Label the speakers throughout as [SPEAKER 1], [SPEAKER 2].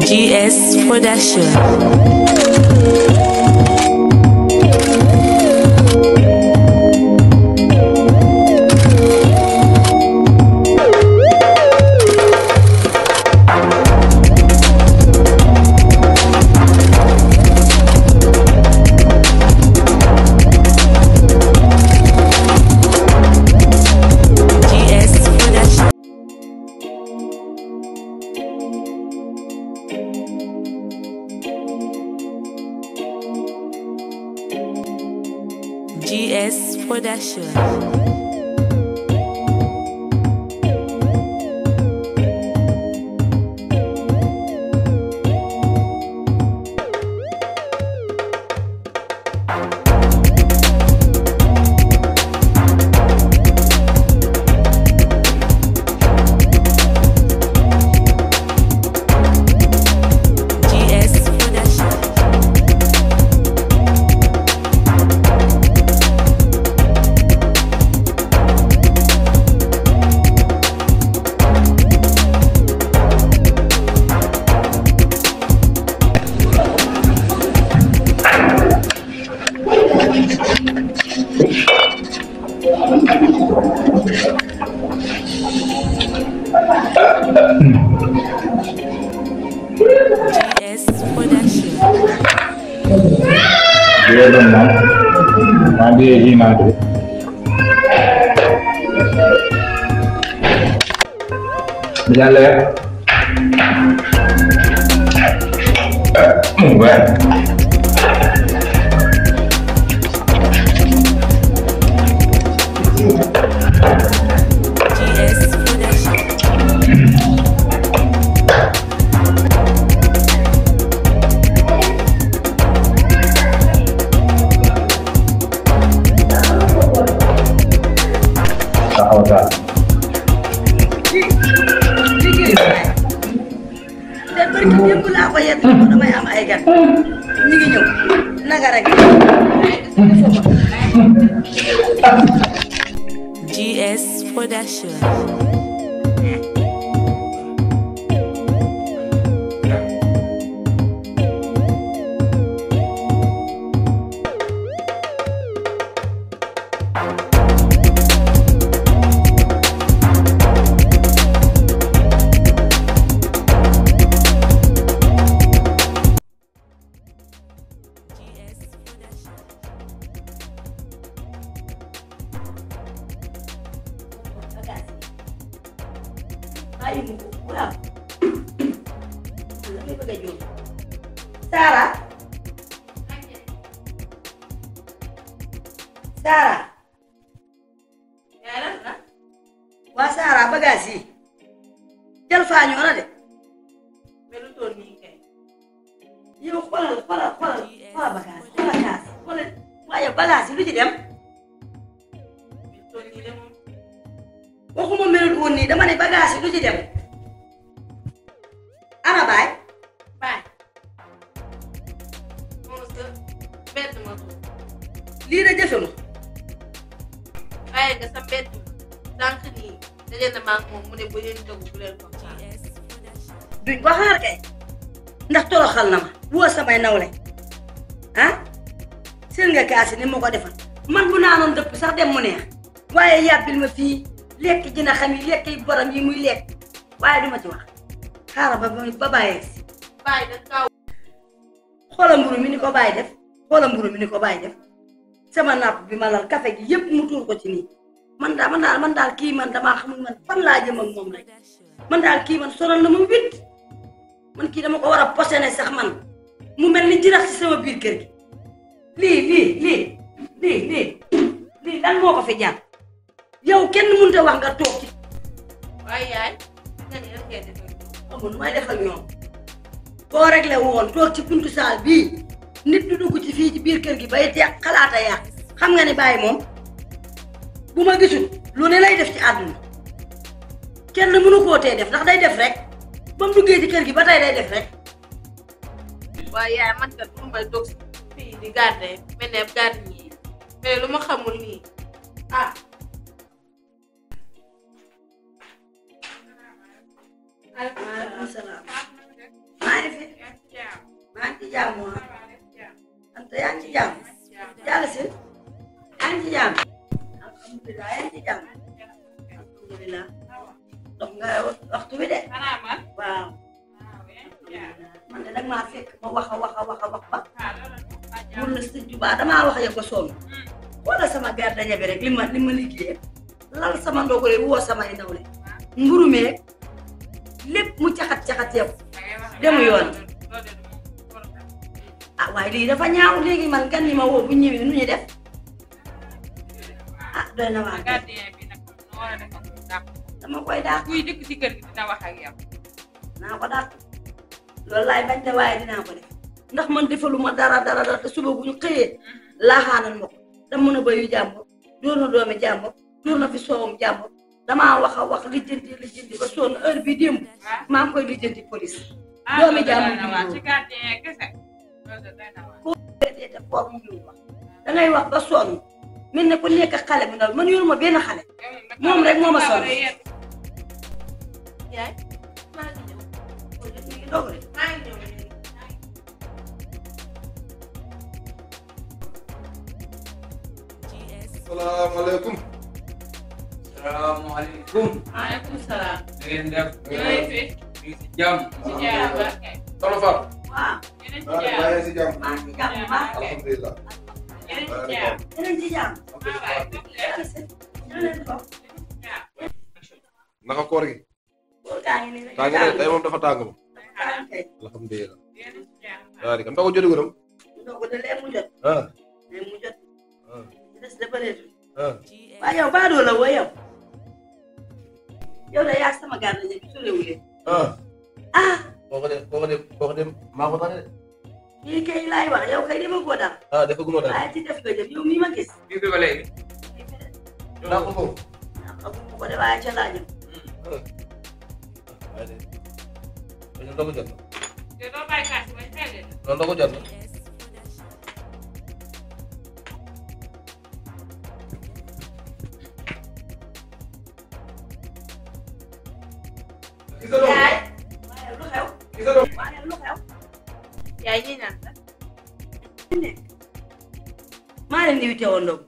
[SPEAKER 1] GS Production. GS Production. GS Production.
[SPEAKER 2] Sarah. Waa Sarah bagage yi jël faa ñoo na de.
[SPEAKER 3] mais lu toll nii kay.
[SPEAKER 2] yow xoolal bagage xoolal waaye bagage yi lu ci dem.
[SPEAKER 3] lu toll nii de moom.
[SPEAKER 2] waxuma melut woon nii dama ne bagage yi lu ci dem. ana baay.
[SPEAKER 3] baay. moom sa bett ma ko.
[SPEAKER 2] lii de jëfe ma.
[SPEAKER 3] waaye nga sa bett sànq nii daje na maa moom mu ne bu leen dogg bu leen ko xaar.
[SPEAKER 2] duñ ko xaar kay ndax toroxal na ma woo samay nawle ah seen nga kaasi ni ma ko defal man bu naanoon dëpp sax dem mu neex waaye yàbbil ma fii lekk dina xam yi lekk yi borom yi muy lekk waaye du ma ci wax xaaral ba bàyyee si.
[SPEAKER 3] baay da kaw.
[SPEAKER 2] xoola mburu mi ni ko bàyyi def sama napp bi ma lal café gi yëpp mu tuur ko ci nii man daal kii man damaa xamul man fan laa jëm ak moom rek man daal kii man sonal na ma witt man kii dama ko war a posene sax man mu mel ni jirax ci sama biir kër gi lii lan moo ko fi jaar yow kenn mënut a wax nga toog ci.
[SPEAKER 3] waaye yaay nga ne lan ngay def ak ñoom.
[SPEAKER 2] amul nu may def ak ñoom boo réglé woon toog ci buntu saal bii nit du dugg ci fii ci biir kër gi bay teeg xalaata yàq xam nga ni bàyyi moom bu ma gisul lu ne lay def ci àdduna kenn mënu koo tee def ndax day def rek ba mu duggee ci kër gi ba tey day def rek.
[SPEAKER 3] waaye yaay man kat bu may toog fii di garder mel ne garde yi mais lu ma xamul nii ah.
[SPEAKER 2] maaleykum salaam. maa maa ngi fi maa ngi ci jàmm ante yaa ngi ci jàmm yàlla si yaa ngi ci jàmm alhamdulilah yaa ngi ci jàmm alhamdulilah dox nga waxtu bi de waaw man de dag maa fekk ma wax ba mun na sëñ Juba damaa wax ya ko sonn wala sama gardaña bi rek li ma liggéey lal sama ndogole woo samay nawle mburu meeg lépp mu caxat yow demu yoon ah waaye lii dafa ñaaw léegi man gan ñi ma woo bu ñëwee nu ñuy def ah doy na waa dama koy dàq
[SPEAKER 3] kuy dëkk ci kër gi dina wax ak yow
[SPEAKER 2] naa ko dàq loolu laay bañ te waaye dinaa ko def ndax man defaluma dara te suba bu ñu xëyee laaxaanan ma ko dama mën a bayu jàmbur dóor na doomi jàmbur dóor na fi soowam jàmbur damaa wax lijjanti ba sonn heure bi démb maa ngi koy lijjanti police doomi jàmbur
[SPEAKER 3] ci gardien kese
[SPEAKER 2] ko te foofu ñu wax da ngay wax ba sonn mel ne ku nekk xale bu ndaw man yoruma benn xale moom rek moo ma sonn yaay maa ngi ñëw ko def ni doog rek maa ngi ñëw
[SPEAKER 4] salaamaaleykum.
[SPEAKER 3] maaleykum salaam.
[SPEAKER 4] da ngeen def.
[SPEAKER 3] ñooy fi.
[SPEAKER 4] ñu ngi si jàmm.
[SPEAKER 3] ci jàmm ba kay.
[SPEAKER 4] Soxna Fatou.
[SPEAKER 2] waaw
[SPEAKER 3] yeneen ci
[SPEAKER 4] maa
[SPEAKER 3] jàmm.
[SPEAKER 4] ngi si jàmm.
[SPEAKER 2] maa ngi ci jàmm baax
[SPEAKER 4] alhamdulilah.
[SPEAKER 3] yeneen ci jàmm.
[SPEAKER 2] yeneen ci jàmm
[SPEAKER 4] naka koor gi.
[SPEAKER 2] góor gaa ngi nii rek
[SPEAKER 4] tàng na tey moom dafa tàng moom. alhamdulilah. waaw di kam ndogu joti guram.
[SPEAKER 2] ndogu de lee mu jot
[SPEAKER 4] ah.
[SPEAKER 2] lee mu jot des de bëreetul
[SPEAKER 4] ah.
[SPEAKER 2] waaye yow baadoo la woo yow de yaa sama gàr lañu bi sorewu leen
[SPEAKER 4] ah.
[SPEAKER 2] ah
[SPEAKER 4] boo ko dem maa ko tane de.
[SPEAKER 2] lii kay laay wax yow kay dama ko dara
[SPEAKER 4] ah dafa guma dara.
[SPEAKER 2] waaye ci def nga jëm yow mii ma gis
[SPEAKER 4] bii bi ba léegi. naa ko foofu.
[SPEAKER 2] xamu ko de waaye ca laa jëm
[SPEAKER 4] waaye de dañu ndogu jot na.
[SPEAKER 3] te doo bàyyi kaas ba xel de.
[SPEAKER 4] non ndogu jot na.
[SPEAKER 2] yaay waaye lu xew waaye lu xew
[SPEAKER 3] yaay ñi naan la.
[SPEAKER 2] maa leen invité woon ndogu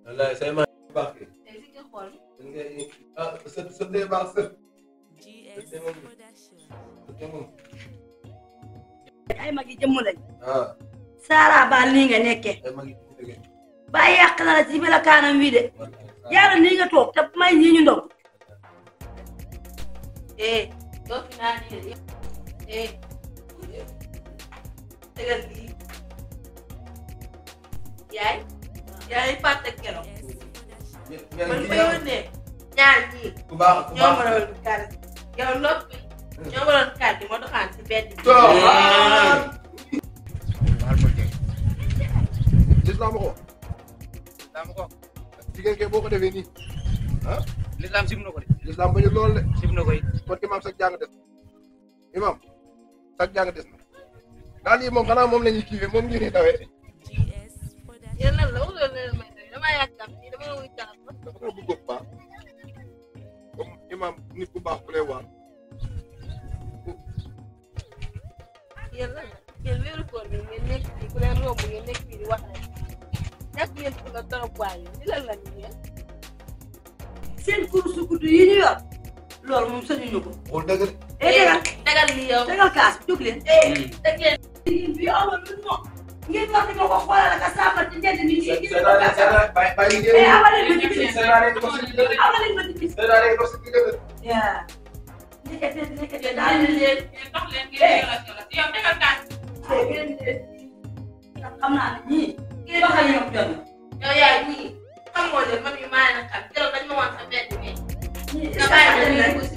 [SPEAKER 4] wallaay say maa ngi baax kii.
[SPEAKER 3] tey si nga xool.
[SPEAKER 4] ah sët dee baax sët.
[SPEAKER 2] ay mag yi jëmm lañ
[SPEAKER 4] ah.
[SPEAKER 2] Saara baal nii nga nekkee
[SPEAKER 4] ay mag yi dëgg.
[SPEAKER 2] bàyyi yàq na la ci melokaanam wi de yàlla nii nga toog te may ñii ñu ndog
[SPEAKER 3] doo fi naan yéen tegal lii yaay fàtte keroog man ma yónnee ñaar ñii
[SPEAKER 4] ku baax ku
[SPEAKER 3] ñoo
[SPEAKER 4] baax.
[SPEAKER 3] ma doon kàr yow noppi ñoo ma doon kàr di ma doxaan si benn bi.
[SPEAKER 4] lislaam ko. jigéen kay boo ko defee nii ah.
[SPEAKER 5] L'islam sim na ko de.
[SPEAKER 4] lislaam bañu lool de.
[SPEAKER 5] sim na ko it.
[SPEAKER 4] kon imam sax jàng des na. imam sax jàng des na. daal yi moom xanaa moom la ñuy kiiwee moom ngeen di dawee.
[SPEAKER 3] yéen lan la wala leen may tey damaa yàgg nii dama la wuy kanam ba.
[SPEAKER 4] dafa ko bëggoon baax comme imam nit ku baax ku lay waar.
[SPEAKER 3] yéen lan la yéen weeru koor bi ngeen nekk fii ku leen romb ngeen nekk fii di wax rek ñàkk ngeen fu la trop waaye ni lan la nii yéen.
[SPEAKER 2] seen kursu guddi yi ñu yor loolu moom sañuñu ko
[SPEAKER 4] xool dëgg de.
[SPEAKER 3] tegal lii yow.
[SPEAKER 2] tegal kaas jóg leen
[SPEAKER 3] teg leen.
[SPEAKER 2] bi amul lu mo ngeen wax di ma ko xoolal ak a sàmmal ci njënd mi ci ngeen ko
[SPEAKER 4] seetaan
[SPEAKER 2] kaas
[SPEAKER 4] seetaan bàyyi
[SPEAKER 2] awaleen ma ci bis
[SPEAKER 4] seetaan ko si dëgg.
[SPEAKER 2] awaleen ma ci bis
[SPEAKER 4] seetaan ko si dëgg.
[SPEAKER 2] yaa ndekete
[SPEAKER 3] daal
[SPEAKER 2] daal
[SPEAKER 3] di leen dox leen ngeen relation la yow tegal kaas.
[SPEAKER 2] xam naa ne ñii wax ak ñoom jot
[SPEAKER 3] yow yaay ñii xamoo leen man yu maa leen xam keroog dañ ma woon sa benn bi
[SPEAKER 2] ñii
[SPEAKER 3] nga bàyyi leen ko si